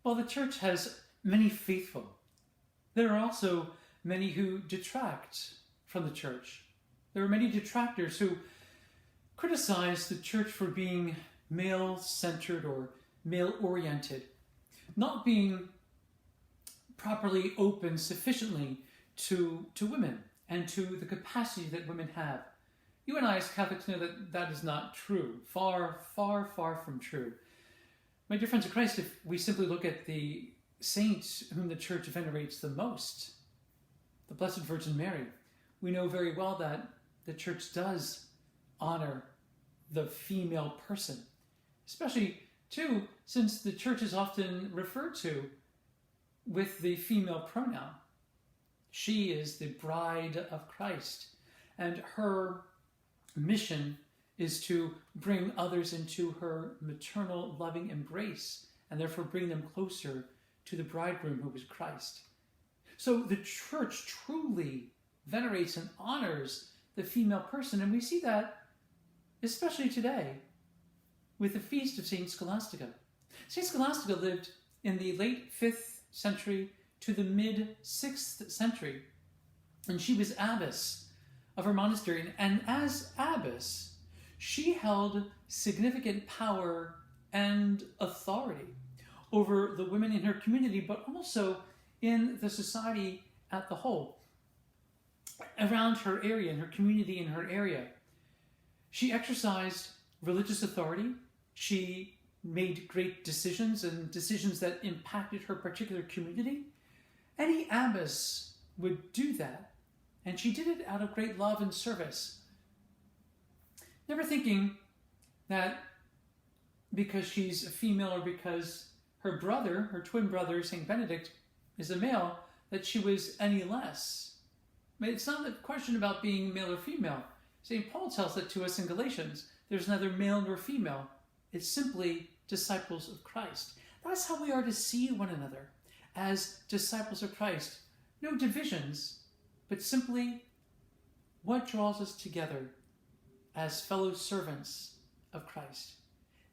While the church has many faithful, there are also many who detract from the church. There are many detractors who criticize the church for being male-centered or male-oriented, not being properly open sufficiently to women and to the capacity that women have. You and I as Catholics know that that is not true. Far, far, far from true. My dear friends of Christ, if we simply look at the saints whom the church venerates the most, the Blessed Virgin Mary, we know very well that the church does honor the female person, especially too since the church is often referred to with the female pronoun. She is the bride of Christ, and her mission is to bring others into her maternal loving embrace and therefore bring them closer to the bridegroom who is Christ. So the church truly venerates and honors the female person, and we see that especially today with the feast of Saint Scholastica. Saint Scholastica lived in the late 5th century to the mid-6th century, and she was abbess of her monastery, and as abbess, she held significant power and authority over the women in her community, but also in the society at the whole, around her area, in her community, in her area. She exercised religious authority. She made great decisions, and decisions that impacted her particular community. Any abbess would do that, and she did it out of great love and service, never thinking that because she's a female or because her brother, her twin brother, St. Benedict, is a male, that she was any less. But it's not a question about being male or female. St. Paul tells that to us in Galatians. There's neither male nor female. It's simply disciples of Christ. That's how we are to see one another, as disciples of Christ. No divisions, but simply what draws us together as fellow servants of Christ.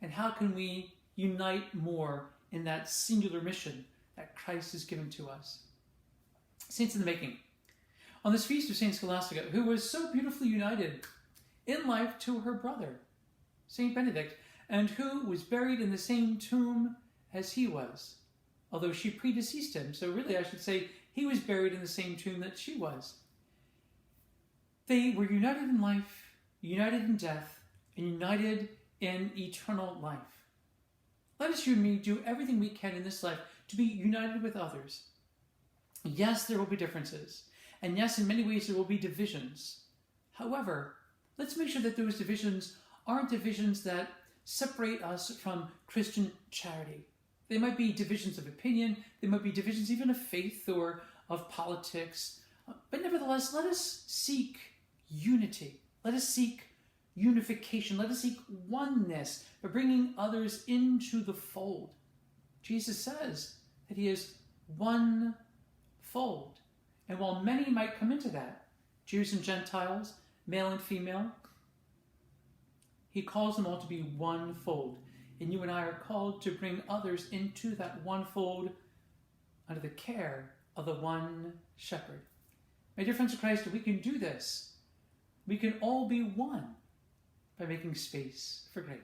And how can we unite more in that singular mission that Christ has given to us? Saints in the making. On this feast of Saint Scholastica, who was so beautifully united in life to her brother, Saint Benedict, and who was buried in the same tomb as he was, although she predeceased him. So really, I should say, he was buried in the same tomb that she was. They were united in life, united in death, and united in eternal life. Let us, you and me, do everything we can in this life to be united with others. Yes, there will be differences. And yes, in many ways, there will be divisions. However, let's make sure that those divisions aren't divisions that separate us from Christian charity. They might be divisions of opinion. They might be divisions even of faith or of politics. But nevertheless, let us seek unity. Let us seek unification. Let us seek oneness by bringing others into the fold. Jesus says that he is one fold. And while many might come into that, Jews and Gentiles, male and female, he calls them all to be one fold. And you and I are called to bring others into that one fold under the care of the one shepherd. My dear friends of Christ, if we can do this, we can all be one by making space for grace.